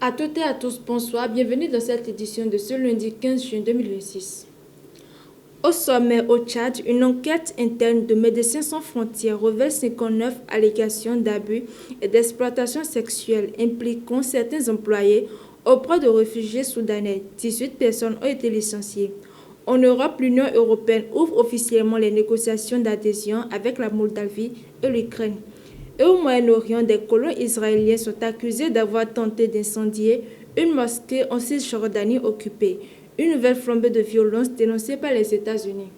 À toutes et à tous, bonsoir, bienvenue dans cette édition de ce lundi 15 juin 2026. Au sommet au Tchad, une enquête interne de Médecins sans frontières révèle 59 allégations d'abus et d'exploitation sexuelle impliquant certains employés auprès de réfugiés soudanais. 18 personnes ont été licenciées. En Europe, l'Union européenne ouvre officiellement les négociations d'adhésion avec la Moldavie et l'Ukraine. Et au Moyen-Orient, des colons israéliens sont accusés d'avoir tenté d'incendier une mosquée en Cisjordanie occupée. Une nouvelle flambée de violence dénoncée par les États-Unis.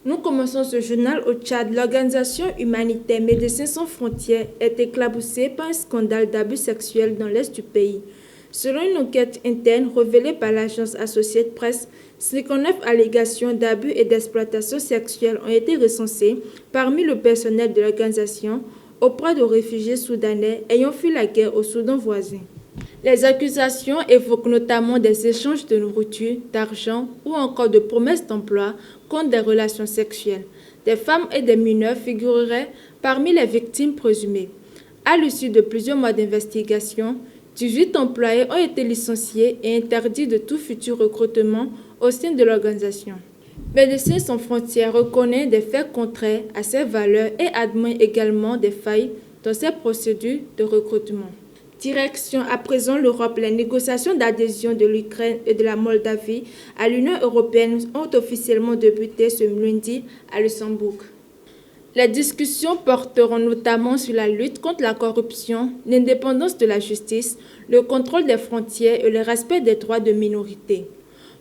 Nous commençons ce journal au Tchad. L'organisation humanitaire Médecins sans frontières est éclaboussée par un scandale d'abus sexuels dans l'est du pays. Selon une enquête interne révélée par l'agence Associated Press, 59 allégations d'abus et d'exploitation sexuelle ont été recensées parmi le personnel de l'organisation auprès de réfugiés soudanais ayant fui la guerre au Soudan voisin. Les accusations évoquent notamment des échanges de nourriture, d'argent ou encore de promesses d'emploi contre des relations sexuelles. Des femmes et des mineurs figureraient parmi les victimes présumées. À l'issue de plusieurs mois d'investigation, 18 employés ont été licenciés et interdits de tout futur recrutement au sein de l'organisation. Médecins sans frontières reconnaît des faits contraires à ses valeurs et admet également des failles dans ses procédures de recrutement. Direction à présent l'Europe, les négociations d'adhésion de l'Ukraine et de la Moldavie à l'Union européenne ont officiellement débuté ce lundi à Luxembourg. Les discussions porteront notamment sur la lutte contre la corruption, l'indépendance de la justice, le contrôle des frontières et le respect des droits de minorité.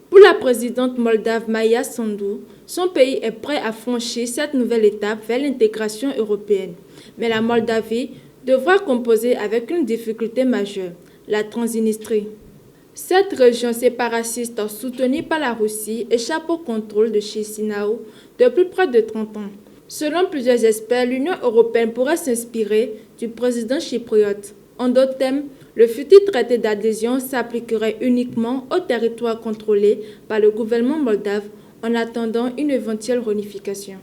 Pour la présidente moldave Maia Sandu, son pays est prêt à franchir cette nouvelle étape vers l'intégration européenne. Mais la Moldavie devra composer avec une difficulté majeure, la Transnistrie. Cette région séparatiste soutenue par la Russie échappe au contrôle de Chisinau depuis près de 30 ans. Selon plusieurs experts, l'Union européenne pourrait s'inspirer du président chypriote. En d'autres termes, le futur traité d'adhésion s'appliquerait uniquement aux territoires contrôlés par le gouvernement moldave en attendant une éventuelle réunification.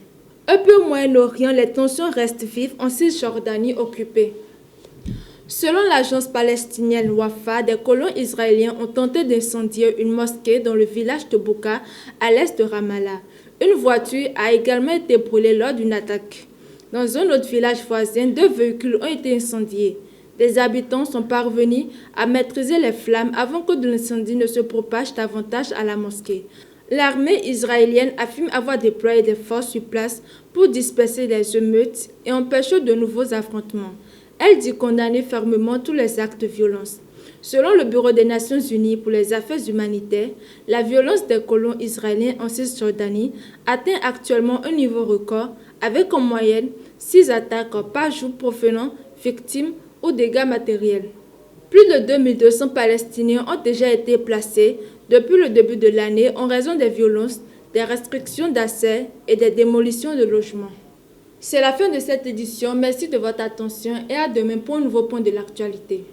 Un peu au Moyen-Orient, les tensions restent vives en Cisjordanie occupée. Selon l'agence palestinienne Wafa, des colons israéliens ont tenté d'incendier une mosquée dans le village de Bouka, à l'est de Ramallah. Une voiture a également été brûlée lors d'une attaque. Dans un autre village voisin, 2 véhicules ont été incendiés. Des habitants sont parvenus à maîtriser les flammes avant que l'incendie ne se propage davantage à la mosquée. L'armée israélienne affirme avoir déployé des forces sur place pour disperser les émeutes et empêcher de nouveaux affrontements. Elle dit condamner fermement tous les actes de violence. Selon le Bureau des Nations Unies pour les affaires humanitaires, la violence des colons israéliens en Cisjordanie atteint actuellement un niveau record avec en moyenne 6 attaques par jour provenant victimes ou dégâts matériels. Plus de 2200 Palestiniens ont déjà été placés depuis le début de l'année en raison des violences, des restrictions d'accès et des démolitions de logements. C'est la fin de cette édition. Merci de votre attention et à demain pour un nouveau point de l'actualité.